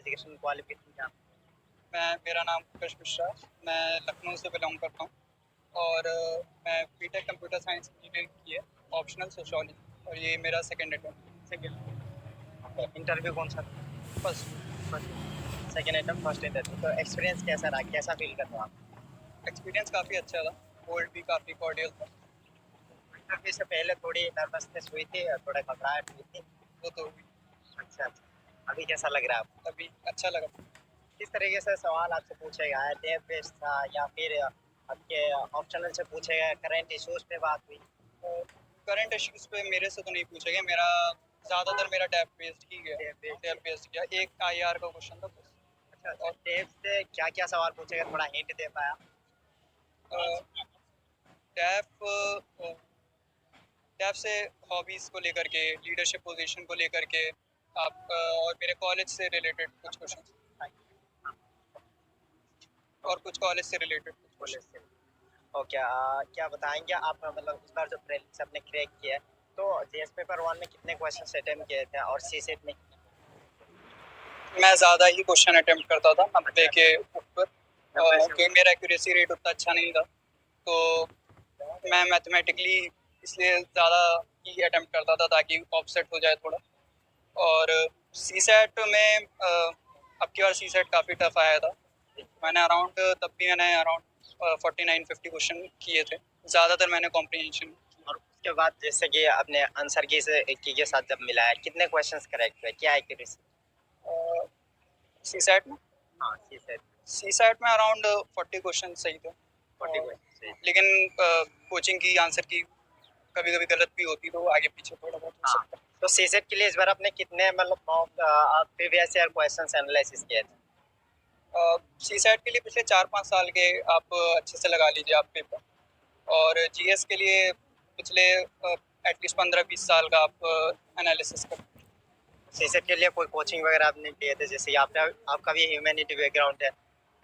Education qualification क्या? मेरा नाम उत्कर्ष मिश्रा है। मैं लखनऊ से बिलोंग करता हूँ और मैं बीटेक कंप्यूटर साइंस इंजीनियरिंग की है, ऑप्शनल सोशियोलॉजी, और ये मेरा सेकंड अटेम्प्ट। सेकंड इंटरव्यू कौन सा था? First first second attempt first interview. तो एक्सपीरियंस कैसा रहा, कैसा फील कर रहे हो आप? एक्सपीरियंस काफ़ी अच्छा था, होल्ड भी काफ़ी कॉर्डियल था। इंटरव्यू से पहले थोड़ी नर्वसनेस हुई थी, थोड़ा घबराहट हुई थी। वो तो हुई। अच्छा अच्छा, अभी कैसा लग रहा है आपको? अभी अच्छा लगा। किस तरीके से सवाल आपसे पूछे गए, टेप बेस्ड था या फिर आपके ऑप्शनल से पूछे गए, करंट इश्यूज पे बात हुई? करंट इश्यूज पे मेरे से तो नहीं पूछा गया, मेरा ज़्यादातर मेरा टैब बेस्ड ही गया। टैब बेस्ड गया, एक आईआर का क्वेश्चन था बस। अच्छा अच्छा, टेप से क्या क्या सवाल पूछे गए, थोड़ा हिंट दे पाया? टैब टैब से हॉबीज़ को लेकर के, लीडरशिप पोजीशन को लेकर के, आप और मेरे कॉलेज से रिलेटेड कुछ क्वेश्चन, और कुछ कॉलेज से रिलेटेड कुछ कॉलेज क्वेश्चन। से। ओके, क्या बताएंगे आप, मतलब इस बार जो प्रीलिम्स आपने क्रैक किया है, तो जीएस पेपर 1 में कितने क्वेश्चन अटेम्प्ट किए थे और सी सेट में कितने? मैं ज़्यादा ही क्वेश्चन अटेम्प्ट करता था 90 के ऊपर, 90 से क्योंकि मेरा एक्यूरेसी रेट उतना अच्छा नहीं था, तो मैं मैथमेटिकली इसलिए ज़्यादा ही अटेम्प्ट करता था ताकि ऑफसेट हो जाए थोड़ा। और सी सेट में अब की बार सी सेट काफ़ी टफ आया था। मैंने अराउंड तब भी मैंने अराउंड 49-50 क्वेश्चन किए थे। ज़्यादातर मैंने कॉम्प्रिहेंशन। और उसके बाद जैसे कि आपने आंसर की के साथ जब मिलाया, कितने क्वेश्चंस करेक्ट हुए, क्या एक्यूरेसी? सी सेट में हाँ, सी सेट सी सेट में अराउंड 40 क्वेश्चन सही थे। 40 क्वेश्चन सही। लेकिन कोचिंग की आंसर की कभी कभी गलत भी होती, तो आगे पीछे थोड़ा बहुत हो हाँ, सकता तो सी सेट के लिए इस बार आपने कितने मतलब प्रीवियस ईयर क्वेश्चंस एनालिसिस किए थे? है। सी सेट के लिए पिछले 4-5 साल के आप अच्छे से लगा लीजिए आप पेपर, और जीएस के लिए पिछले एटलीस्ट 15-20 साल का आप एनालिसिस कर। सी सेट के लिए कोई कोचिंग वगैरह आपने लिए थे? जैसे कि आपका भी ह्यूमैनिटी बैकग्राउंड है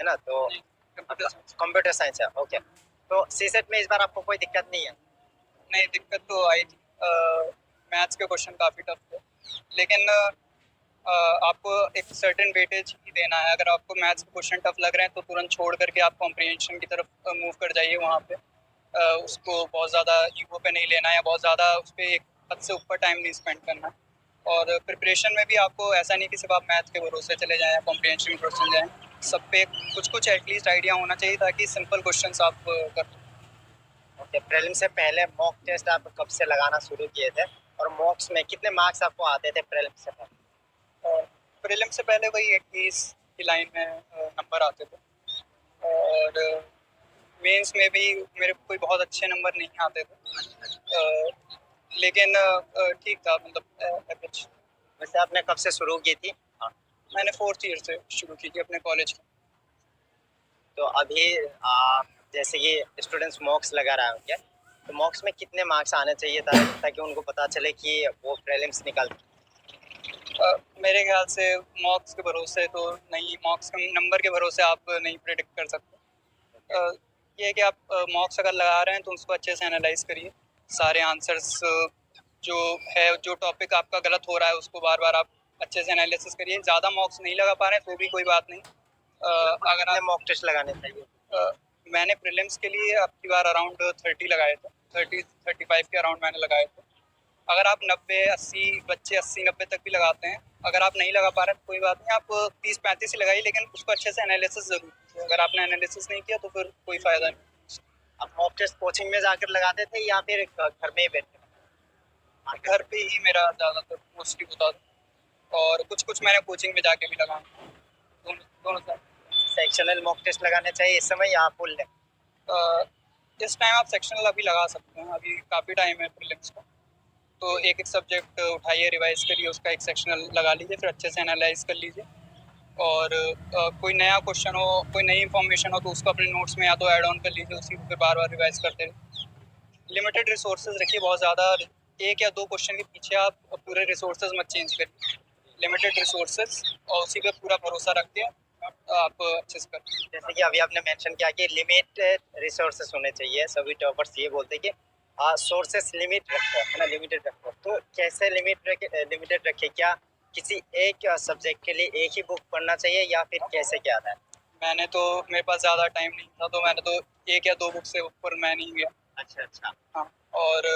ना, तो कंप्यूटर साइंस। कंप्यूटर साइंस है। ओके, तो सी सेट में इस बार आपको कोई दिक्कत नहीं है? नहीं, दिक्कत तो आई थी। मैथ्स के क्वेश्चन काफ़ी टफ थे, लेकिन आपको एक सर्टेन वेटेज ही देना है। अगर आपको मैथ्स के क्वेश्चन टफ लग रहे हैं तो तुरंत छोड़ करके आप कॉम्प्रिहेंशन की तरफ मूव कर जाइए। वहाँ पे उसको बहुत ज़्यादा ईगो पे नहीं लेना है, या बहुत ज़्यादा उस पर एक हद से ऊपर टाइम नहीं स्पेंड करना है। और प्रिपरेशन में भी आपको ऐसा नहीं कि सिर्फ आप मैथ्स के भरोसे चले जाएँ या कॉम्प्रिहेंशन के भरोसे चले जाएँ। सब पे कुछ कुछ एटलीस्ट आइडिया होना चाहिए, ताकि सिंपल क्वेश्चंस आप कर। ओके, प्रीलिम से पहले मॉक टेस्ट आप कब से लगाना शुरू किए थे, और मॉक्स में कितने मार्क्स आपको आते थे प्रीलिम से पहले? और प्रीलिम से पहले वही 21 की लाइन में नंबर आते थे, और मेंस में भी मेरे कोई बहुत अच्छे नंबर नहीं आते थे, लेकिन ठीक था, मतलब एवरेज। वैसे आपने कब से शुरू की थी? हाँ, मैंने 4th ईयर से शुरू की थी अपने कॉलेज की। तो अभी जैसे कि स्टूडेंट्स मॉक्स लगा रहे होंगे, तो मॉक्स में कितने मार्क्स आने चाहिए ताकि उनको पता चले कि वो प्रीलिम्स निकल? मेरे ख्याल से मॉक्स के भरोसे तो नहीं, मॉक्स के नंबर के भरोसे आप नहीं प्रेडिक्ट कर सकते। ये है कि आप मॉक्स अगर लगा रहे हैं तो उसको अच्छे से एनालाइज करिए। सारे आंसर्स जो है, जो टॉपिक आपका गलत हो रहा है उसको बार बार आप अच्छे से एनालिसिस करिए। ज़्यादा मॉक्स नहीं लगा पा रहे हैं तो भी कोई बात नहीं। अगर कितने आप मॉक टेस्ट लगाने चाहिए? मैंने प्रीलिम्स के लिए अब की बार अराउंड 30 लगाए थे, 30-35 के अराउंड मैंने लगाए थे। अगर आप 90-80 बच्चे 80-90 तक भी लगाते हैं, अगर आप नहीं लगा पा रहे हैं तो कोई बात नहीं, आप 30-35 ही लगाइए, लेकिन उसको अच्छे से एनालिसिस ज़रूर कीजिए। अगर आपने एनालिसिस नहीं किया तो फिर कोई फ़ायदा नहीं। आप मॉक टेस्ट कोचिंग में जाकर लगाते थे या फिर घर में ही बैठ के? घर पे ही मेरा ज़्यादातर मोस्टली होता था, और कुछ मैंने कोचिंग में जाके भी लगाया, दोनों दोनों साइड। सेक्शनल मॉक टेस्ट लगाने चाहिए इस समय या फुल डे? इस टाइम आप सेक्शनल अभी लगा सकते हैं, अभी काफ़ी टाइम है प्रीलिम्स का। तो एक एक सब्जेक्ट उठाइए, रिवाइज करिए, उसका एक सेक्शनल लगा लीजिए, फिर अच्छे से एनालाइज कर लीजिए। और कोई नया क्वेश्चन हो, कोई नई इन्फॉर्मेशन हो तो उसको अपने नोट्स में या तो ऐड ऑन कर लीजिए, उसी को फिर बार बार रिवाइज करते रहिए। लिमिटेड रिसोर्सेज रखिए, बहुत ज़्यादा एक या दो क्वेश्चन के पीछे आप पूरे रिसोर्सेज मत चेंज करिए। लिमिटेड रिसोर्सेज, और उसी पे पूरा भरोसा रख के आप अच्छे से करिए। जैसे कि अभी आपने मेंशन किया कि लिमिटेड रिसोर्सेस होने चाहिए, सभी टॉपर्स ये बोलते हैं कि सोर्सेस लिमिट रखो, है ना, लिमिटेड रखो। तो कैसे लिमिटेड रखे? क्या किसी एक सब्जेक्ट के लिए एक ही बुक पढ़ना चाहिए या फिर कैसे क्या था? मैंने तो मेरे पास ज़्यादा टाइम नहीं था, तो मैंने तो 1 या 2 बुक से ऊपर मैं नहीं गया। अच्छा, अच्छा। हाँ, और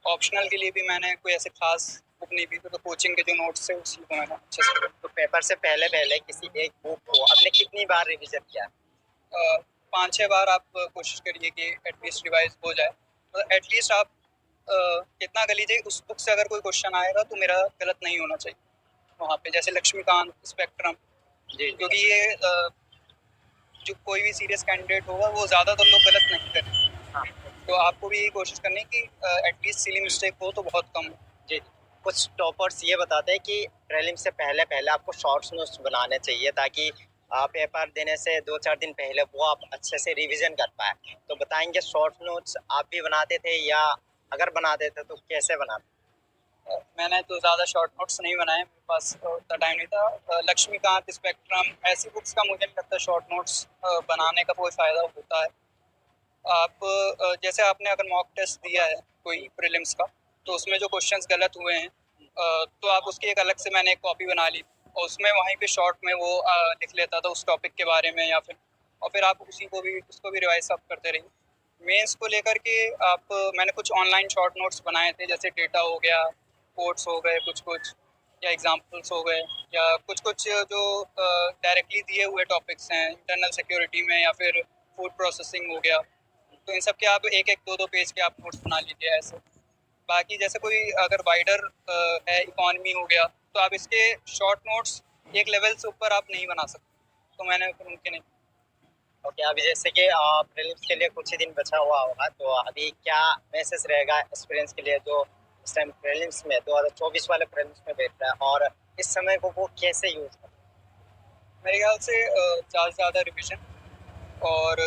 ऑप्शनल के लिए भी मैंने कोई ऐसे ख़ास बुक नहीं ली थी, तो कोचिंग के जो नोट्स थे उसी को मैंने अच्छे से पढ़ा। तो पेपर से पहले-पहले किसी एक बुक को आपने कितनी बार रिविज़न किया? 5-6 बार आप कोशिश करिए कि एटलीस्ट रिवाइज़ हो जाए। मतलब एटलीस्ट आप इतना कर लीजिए उस बुक से अगर कोई क्वेश्चन आएगा तो मेरा गलत नहीं होना चाहिए वहाँ पे। जैसे लक्ष्मीकांत, स्पेक्ट्रम, जी, क्योंकि ये जो कोई भी सीरियस कैंडिडेट होगा वो ज़्यादातर लोग गलत नहीं करेंगे। हाँ। तो आपको भी यही कोशिश करनी है कि एटलीस्ट सिली मिस्टेक हो तो बहुत कम हो। जी, कुछ टॉपर्स ये बताते हैं कि प्रीलिम्स से पहले-पहले आपको शॉर्ट्स नोट्स बनाने चाहिए ताकि पेपर देने से 2-4 दिन पहले वो आप अच्छे से रिवीजन कर पाएँ। तो बताएँगे शॉर्ट नोट्स आप भी बनाते थे या अगर बनाते थे तो कैसे बनाते? मैंने तो ज़्यादा शॉर्ट नोट्स नहीं बनाए, मेरे पास उतना टाइम नहीं था। लक्ष्मीकांत, स्पेक्ट्रम ऐसी बुक्स का मुझे नहीं लगता शॉर्ट नोट्स बनाने का कोई फ़ायदा होता है। आप जैसे आपने अगर मॉक टेस्ट दिया है कोई प्रीलिम्स का, तो उसमें जो क्वेश्चंस गलत हुए हैं तो आप उसकी एक अलग से मैंने एक कॉपी बना ली और उसमें वहीं पे शॉर्ट में वो लिख लेता था उस टॉपिक के बारे में या फिर आप उसी को भी उसको भी रिवाइज़ आप करते रहिए। मेंस को लेकर के आप मैंने कुछ ऑनलाइन शॉर्ट नोट्स बनाए थे, जैसे डेटा हो गया, कोट्स हो गए कुछ-कुछ या एग्ज़ाम्पल्स हो गए या कुछ-कुछ जो डायरेक्टली दिए हुए टॉपिक्स हैं, इंटरनल सिक्योरिटी में या फिर फूड प्रोसेसिंग हो गया। तो इन सब के आप 1-1, 2-2 पेज के आप नोट्स बना लीजिए ऐसे। बाकी जैसे कोई अगर वाइडर है, इकोनॉमी हो गया, तो आप इसके शॉर्ट नोट्स एक लेवल से ऊपर आप नहीं बना सकते। तो मैंने फिर उनके नहीं। ओके, अभी जैसे कि प्रीलिम्स के लिए कुछ ही दिन बचा हुआ होगा, तो अभी क्या मैसेज रहेगा एस्पिरेंट्स के लिए जो इस टाइम प्रीलिम्स में 2024 वाले प्रीलिम्स में बैठ रहा है और इस समय को वो कैसे यूज़ कर? मेरे ख्याल से ज़्यादा से ज़्यादा रिविज़न और